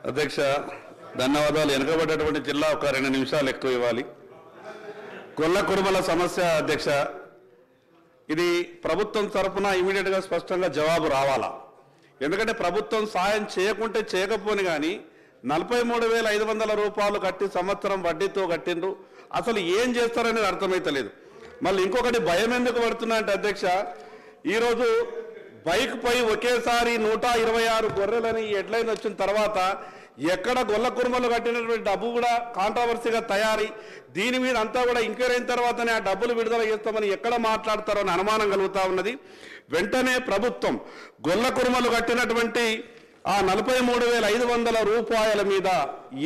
అధ్యక్ష ధన్యవాదాలు. వెనుకబడ్డటువంటి జిల్లా ఒక 2 నిమిషాలు ఎక్కువ ఇవ్వాలి. గొల్ల కురుమల సమస్య అధ్యక్ష, ఇది ప్రభుత్వం తరపున ఇమీడియట్గా స్పష్టంగా జవాబు రావాలా. ఎందుకంటే ప్రభుత్వం సాయం చేయకుంటే చేయకపోని కానీ 43,500 రూపాయలు కట్టి సంవత్సరం వడ్డీతో కట్టిండ్రు. అసలు ఏం చేస్తారనేది అర్థమైతలేదు. మళ్ళీ ఇంకొకటి భయం ఎందుకు పడుతున్నా అంటే అధ్యక్ష, ఈరోజు బైక్ పై ఒకేసారి 126 గొర్రెలని హెడ్లైన్ వచ్చిన తర్వాత ఎక్కడ గొల్ల కురుమలు కట్టినటువంటి డబ్బు కూడా కాంట్రవర్సీగా తయారీ, దీని మీద అంతా కూడా ఎంక్వైరీ అయిన తర్వాతనే ఆ డబ్బులు విడుదల చేస్తామని ఎక్కడ మాట్లాడతారో అని అనుమానం కలుగుతూ ఉన్నది. వెంటనే ప్రభుత్వం గొల్ల కురుమలు కట్టినటువంటి ఆ 43,500 రూపాయల మీద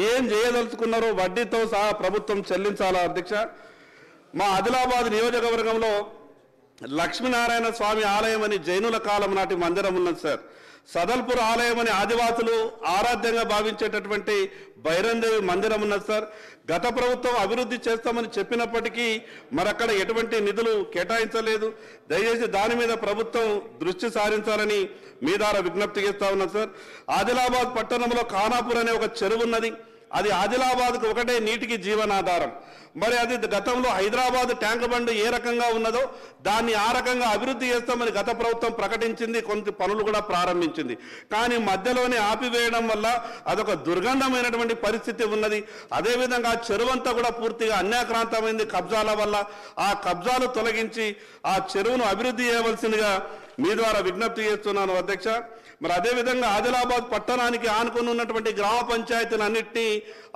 ఏం చేయదలుచుకున్నారో వడ్డీతో సహా ప్రభుత్వం చెల్లించాలా అధ్యక్ష. మా ఆదిలాబాద్ నియోజకవర్గంలో లక్ష్మీనారాయణ స్వామి ఆలయం అని జైనుల కాలం నాటి మందిరం ఉన్నది సార్. సదల్పూర్ ఆలయం అని ఆదివాసులు ఆరాధ్యంగా భావించేటటువంటి బైరందేవి మందిరం ఉన్నది సార్. గత ప్రభుత్వం అభివృద్ధి చేస్తామని చెప్పినప్పటికీ మరక్కడ ఎటువంటి నిధులు కేటాయించలేదు. దయచేసి దాని మీద ప్రభుత్వం దృష్టి సారించాలని మీ ద్వారా విజ్ఞప్తి చేస్తా ఉన్నాం సార్. ఆదిలాబాద్ పట్టణంలో ఖానాపూర్ అనే ఒక చెరువు ఉన్నది. అది ఆదిలాబాద్కు ఒకటే నీటికి జీవనాధారం. మరి అది గతంలో హైదరాబాద్ ట్యాంక్ బండ్ ఏ రకంగా ఉన్నదో దాన్ని ఆ రకంగా అభివృద్ధి చేస్తామని గత ప్రభుత్వం ప్రకటించింది, కొంత పనులు కూడా ప్రారంభించింది. కానీ మధ్యలోనే ఆపివేయడం వల్ల అదొక దుర్గంధమైనటువంటి పరిస్థితి ఉన్నది. అదేవిధంగా ఆ చెరువంతా కూడా పూర్తిగా అన్యాక్రాంతమైంది కబ్జాల వల్ల. ఆ కబ్జాలు తొలగించి ఆ చెరువును అభివృద్ధి చేయవలసిందిగా మీ ద్వారా విజ్ఞప్తి చేస్తున్నాను అధ్యక్ష. మరి అదేవిధంగా ఆదిలాబాద్ పట్టణానికి ఆనుకుని ఉన్నటువంటి గ్రామ పంచాయతీలన్నింటినీ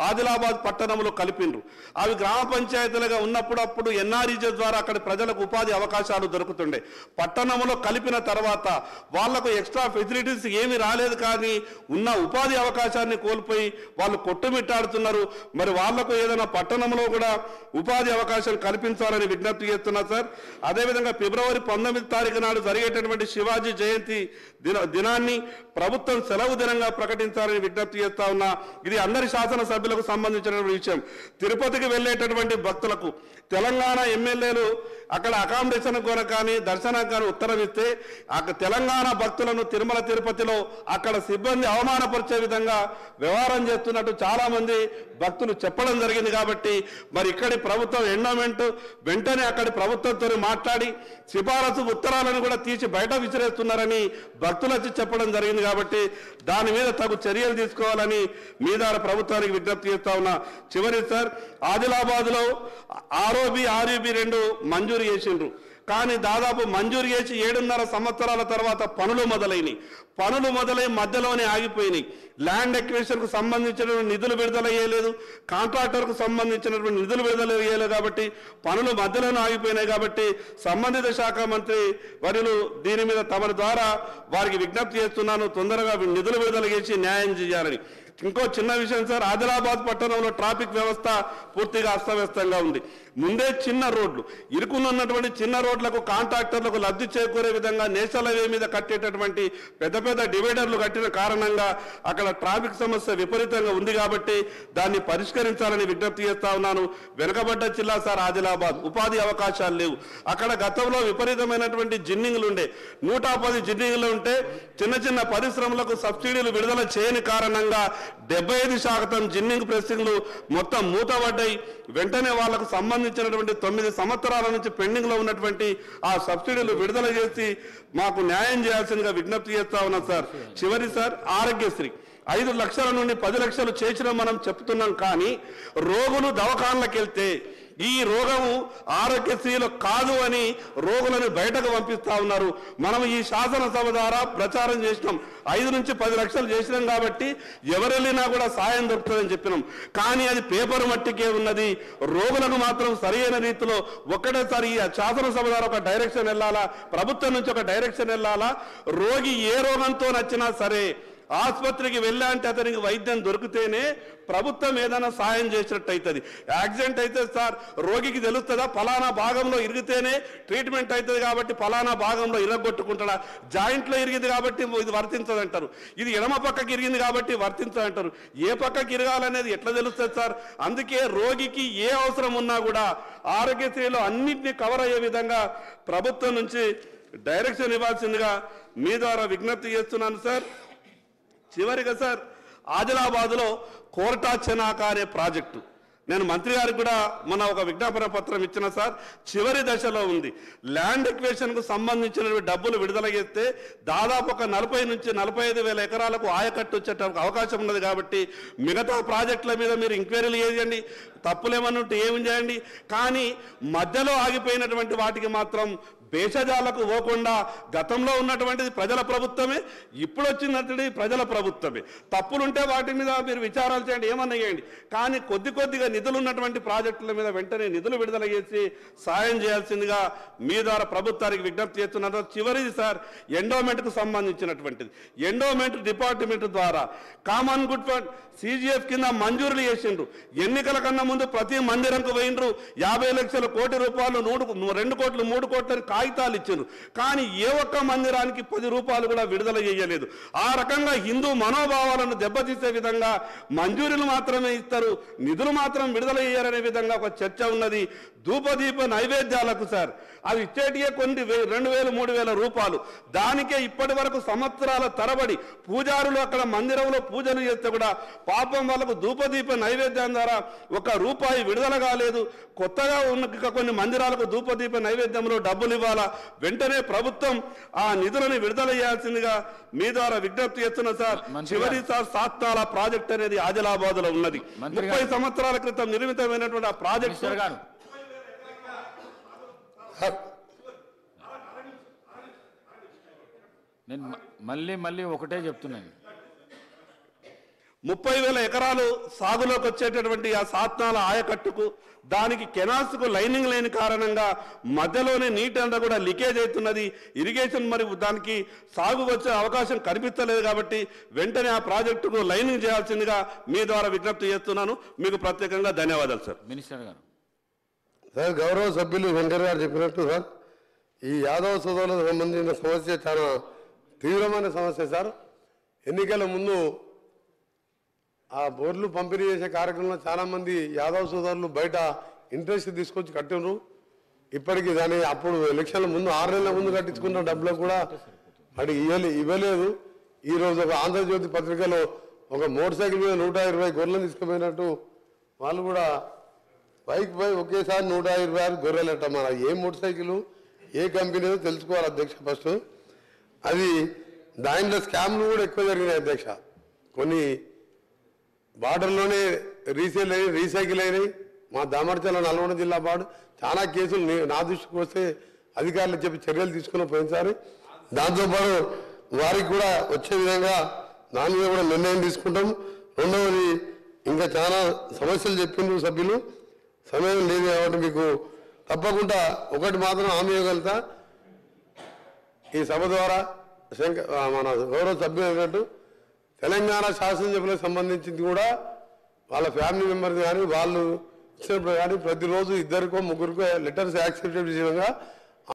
ఆదిలాబాద్ పట్టణంలో కలిపిండ్రు. అవి గ్రామ పంచాయతీలుగా ఉన్నప్పుడప్పుడు ఎన్ఆర్ఈజీ ద్వారా అక్కడ ప్రజలకు ఉపాధి అవకాశాలు దొరుకుతుండే. పట్టణంలో కలిపిన తర్వాత వాళ్లకు ఎక్స్ట్రా ఫెసిలిటీస్ ఏమీ రాలేదు, కానీ ఉన్న ఉపాధి అవకాశాన్ని కోల్పోయి వాళ్ళు కొట్టుమిట్టాడుతున్నారు. మరి వాళ్లకు ఏదైనా పట్టణంలో కూడా ఉపాధి అవకాశం కల్పించాలని విజ్ఞప్తి చేస్తున్నా సార్. అదేవిధంగా ఫిబ్రవరి 19 తారీఖు నాడు జరిగేటటువంటి శివాజీ జయంతి దినాన్ని ప్రభుత్వం సెలవు దినంగా ప్రకటించాలని విజ్ఞప్తి చేస్తా ఉన్నా. ఇది అందరి శాసనసభ్యులకు సంబంధించినటువంటి విషయం. తిరుపతికి వెళ్ళేటటువంటి భక్తులకు తెలంగాణ ఎమ్మెల్యేలు అక్కడ అకామిడేషన్ కొరకు కానీ దర్శనం కానీ ఉత్తరం ఇస్తే తెలంగాణ భక్తులను తిరుమల తిరుపతిలో అక్కడ సిబ్బంది అవమానపరిచే విధంగా వ్యవహారం చేస్తున్నట్టు చాలా మంది భక్తులు చెప్పడం జరిగింది. కాబట్టి మరి ఇక్కడి ప్రభుత్వం ఎండోమెంట్ వెంటనే అక్కడి ప్రభుత్వంతో మాట్లాడి సిఫారసు ఉత్తరాలను కూడా తీసి బయట విసిరేస్తున్నారని భక్తులు వచ్చి చెప్పడం జరిగింది. కాబట్టి దాని మీద తగు చర్యలు తీసుకోవాలని మీ ద్వారా ప్రభుత్వానికి విజ్ఞప్తి చేస్తా ఉన్నా. చివరి సార్, ఆదిలాబాద్లో ఆర్ఓబి ఆర్యూబి 2 మంజూరు చేసిండ్రు. కానీ దాదాపు మంజూరు చేసి 7.5 సంవత్సరాల తర్వాత పనులు మొదలై మధ్యలోనే ఆగిపోయినాయి. ల్యాండ్ ఎక్విజిషన్కు సంబంధించినటువంటి నిధులు విడుదల చేయలేదు, కాంట్రాక్టర్కు సంబంధించినటువంటి నిధులు విడుదల చేయలేదు. కాబట్టి పనులు మధ్యలోనే ఆగిపోయినాయి. కాబట్టి సంబంధిత శాఖ మంత్రి వర్యులు దీని మీద తమ ద్వారా వారికి విజ్ఞప్తి చేస్తున్నాను, తొందరగా నిధులు విడుదల చేసి న్యాయం చేయాలని. ఇంకో చిన్న విషయం సార్, ఆదిలాబాద్ పట్టణంలో ట్రాఫిక్ వ్యవస్థ పూర్తిగా అస్తవ్యస్తంగా ఉంది. ముందే చిన్న రోడ్లు, ఇరుకున్నటువంటి చిన్న రోడ్లకు కాంట్రాక్టర్లకు లబ్ధి చేకూరే విధంగా నేషనల్ హైవే మీద కట్టేటటువంటి పెద్ద పెద్ద డివైడర్లు కట్టిన కారణంగా అక్కడ ట్రాఫిక్ సమస్య విపరీతంగా ఉంది. కాబట్టి దాన్ని పరిష్కరించాలని విజ్ఞప్తి చేస్తా ఉన్నాను. వెనుకబడ్డ జిల్లా సార్ ఆదిలాబాద్, ఉపాధి అవకాశాలు లేవు. అక్కడ గతంలో విపరీతమైనటువంటి జిన్నింగ్లు ఉండే, 110 జిన్నింగ్లు ఉంటే చిన్న చిన్న పరిశ్రమలకు సబ్సిడీలు విడుదల చేయని కారణంగా 75% జిన్నింగ్ ప్రెస్సింగ్లు మొత్తం మూతపడ్డాయి. వెంటనే వాళ్లకు సంబంధించినటువంటి 9 సంవత్సరాల నుంచి పెండింగ్ లో ఉన్నటువంటి ఆ సబ్సిడీలు విడుదల చేసి మాకు న్యాయం చేయాల్సిందిగా విజ్ఞప్తి చేస్తా ఉన్నాం సార్. చివరి సార్, ఆరోగ్యశ్రీ 5 లక్షల నుండి 10 లక్షలు చేసిన మనం చెప్తున్నాం. కానీ రోగులు దవాఖానలకు వెళ్తే ఈ రోగము ఆరోగ్యశ్రీలో కాదు అని రోగులను బయటకు పంపిస్తా ఉన్నారు. మనం ఈ శాసనసభ ద్వారా ప్రచారం చేసినాం, 5 నుంచి 10 లక్షలు చేసినాం కాబట్టి ఎవరు వెళ్ళినా కూడా సాయం దొరుకుతుందని చెప్పినాం. కానీ అది పేపర్ మట్టికే ఉన్నది. రోగులకు మాత్రం సరైన రీతిలో ఒక్కటేసారి ఈ శాసనసభ ద్వారా ఒక డైరెక్షన్ వెళ్ళాలా, ప్రభుత్వం నుంచి ఒక డైరెక్షన్ వెళ్ళాలా. రోగి ఏ రోగంతో నచ్చినా సరే ఆసుపత్రికి వెళ్ళాలంటే అతనికి వైద్యం దొరికితేనే ప్రభుత్వం ఏదైనా సాయం చేసినట్టు అవుతుంది. యాక్సిడెంట్ అయితే సార్ రోగికి తెలుస్తుందా ఫలానా భాగంలో ఇరిగితేనే ట్రీట్మెంట్ అవుతుంది కాబట్టి ఫలానా భాగంలో ఇరగొట్టుకుంటాడా? జాయింట్లో ఇరిగింది కాబట్టి ఇది వర్తించదంటారు, ఇది ఎడమ పక్కకి ఇరిగింది కాబట్టి వర్తించదంటారు. ఏ పక్కకి ఇరగాలనేది ఎట్లా తెలుస్తుంది సార్? అందుకే రోగికి ఏ అవసరం ఉన్నా కూడా ఆరోగ్యశ్రీలో అన్నింటినీ కవర్ అయ్యే విధంగా ప్రభుత్వం నుంచి డైరెక్షన్ ఇవ్వాల్సిందిగా మీ ద్వారా విజ్ఞప్తి చేస్తున్నాను సార్. చివరిగా సార్, ఆదిలాబాద్లో కోరటా చెనాక అనే ప్రాజెక్టు. నేను మంత్రి గారికి కూడా మన ఒక విజ్ఞాపన పత్రం ఇచ్చిన సార్, చివరి దశలో ఉంది. ల్యాండ్ ఎక్వేషన్కు సంబంధించిన డబ్బులు విడుదల చేస్తే దాదాపు ఒక 40 నుంచి 45,000 ఎకరాలకు ఆయకట్టు వచ్చేట అవకాశం ఉన్నది. కాబట్టి మిగతా ప్రాజెక్టుల మీద మీరు ఎంక్వైరీలు చేయండి, తప్పులేమన్నట్టు ఏమి చేయండి, కానీ మధ్యలో ఆగిపోయినటువంటి వాటికి మాత్రం భేషజాలకు పోకుండా గతంలో ఉన్నటువంటిది ప్రజల ప్రభుత్వమే, ఇప్పుడు వచ్చినటువంటి ప్రజల ప్రభుత్వమే. తప్పులుంటే వాటి మీద మీరు విచారాలు చేయండి, ఏమన్నా చేయండి, కానీ కొద్దిగా నిధులు ఉన్నటువంటి ప్రాజెక్టుల మీద వెంటనే నిధులు విడుదల చేసి సాయం చేయాల్సిందిగా మీ ద్వారా ప్రభుత్వానికి విజ్ఞప్తి చేస్తున్నారు. చివరిది సార్, ఎండోమెంట్కు సంబంధించినటువంటిది. ఎండోమెంట్ డిపార్ట్మెంట్ ద్వారా కామన్ గుడ్ ఫండ్ CGF కింద మంజూరులు చేసిండ్రు. ఎన్నికల కన్నా ముందు ప్రతి మందిరంకు పోయిండ్రు. 50 లక్షల కోటి రూపాయలు 2 కోట్లు 3 కోట్లని కాగితాలు ఇచ్చారు. కానీ ఏ ఒక్క మందిరానికి 10 రూపాయలు కూడా విడుదల చేయలేదు. ఆ రకంగా హిందూ మనోభావాలను దెబ్బతీసే విధంగా మంజూరీలు మాత్రమే ఇస్తారు, నిధులు మాత్రం విడుదల చేయరనే విధంగా ఒక చర్చ ఉన్నది. ధూపదీప నైవేద్యాలకు సార్ అవి ఇచ్చేటియే కొన్ని 2,000 3,000 రూపాయలు. దానికే ఇప్పటి వరకు సంవత్సరాల తరబడి పూజారులు అక్కడ మందిరంలో పూజలు చేస్తే కూడా పాపం వాళ్ళకు ధూపదీప నైవేద్యం ద్వారా 1 రూపాయి విడుదల కాలేదు. కొత్తగా ఉన్న కొన్ని మందిరాలకు ధూపదీప నైవేద్యంలో డబ్బులు ఇవ్వాలా, వెంటనే ప్రభుత్వం ఆ నిధులను విడుదల చేయాల్సిందిగా మీ ద్వారా విజ్ఞప్తి చేస్తున్నా సార్. చివరి సార్ సాత్నాల ప్రాజెక్ట్ అనేది ఆదిలాబాద్ లో ఉన్నది. 30 సంవత్సరాల క్రితం నిర్మితమైనటువంటి ఆ ప్రాజెక్ట్ నేను మళ్ళీ ఒకటే చెప్తున్నాను. 30,000 ఎకరాలు సాగులోకి వచ్చేటటువంటి ఆ సాత్నాల ఆయకట్టుకు దానికి కెనాల్స్కు లైనింగ్ లేని కారణంగా మధ్యలోనే నీటి అంతా కూడా లీకేజ్ అవుతున్నది. ఇరిగేషన్ మరి దానికి సాగు వచ్చే అవకాశం కనిపించలేదు. కాబట్టి వెంటనే ఆ ప్రాజెక్టుకు లైనింగ్ చేయాల్సిందిగా మీ ద్వారా విజ్ఞప్తి చేస్తున్నాను. మీకు ప్రత్యేకంగా ధన్యవాదాలు సార్. మినిస్టర్ గారు సార్, గౌరవ సభ్యులు వెంకయ్య గారు చెప్పినట్టు సార్, ఈ యాదవ సోదరులకు సంబంధించిన సమస్య చాలా తీవ్రమైన సమస్య సార్. ఎన్నికల ముందు ఆ బోర్లు పంపిణీ చేసే కార్యక్రమంలో చాలామంది యాదవ సోదరులు బయట ఇంట్రెస్ట్ తీసుకొచ్చి కట్టినరు. ఇప్పటికీ దాని అప్పుడు ఎలక్షన్ల ముందు 6 నెలల ముందు కట్టించుకున్న డబ్బులకు కూడా అది ఇవ్వలేదు. ఈరోజు ఒక ఆంధ్రజ్యోతి పత్రికలో ఒక మోటార్ సైకిల్ మీద 120 గొర్రెలను తీసుకుపోయినట్టు వాళ్ళు కూడా బైక్ పై ఒకేసారి 126 గొర్రెలట. మన ఏ మోటార్ సైకిల్ ఏ కంపెనీలో తెలుసుకోవాలి అధ్యక్ష ఫస్ట్. అది దాంట్లో స్కామ్లు కూడా ఎక్కువ జరిగినాయి అధ్యక్ష. కొన్ని బార్డర్లోనే రీసైకిల్ అయినాయి. మా దామర్చల నల్గొండ జిల్లా బార్డు చాలా కేసులు నా దృష్టికి వస్తే అధికారులు చెప్పి చర్యలు తీసుకుని పోయినసారి. దాంతోపాటు వారికి కూడా వచ్చే విధంగా దాని మీద కూడా నిర్ణయం తీసుకుంటాం. రెండవది, ఇంకా చాలా సమస్యలు చెప్పిండ్రు సభ్యులు, సమయం లేదు కాబట్టి మీకు తప్పకుండా ఒకటి మాత్రం హామీ ఇవ్వగలుగుతా. ఈ సభ ద్వారా మన గౌరవ సభ్యులు అన్నట్టు తెలంగాణ శాసనసభ్యులకు సంబంధించింది కూడా వాళ్ళ ఫ్యామిలీ మెంబర్స్ కానీ వాళ్ళు ఇచ్చినప్పుడు కానీ ప్రతిరోజు 2కో 3కో లెటర్స్ యాక్సెప్టెడ్ విధంగా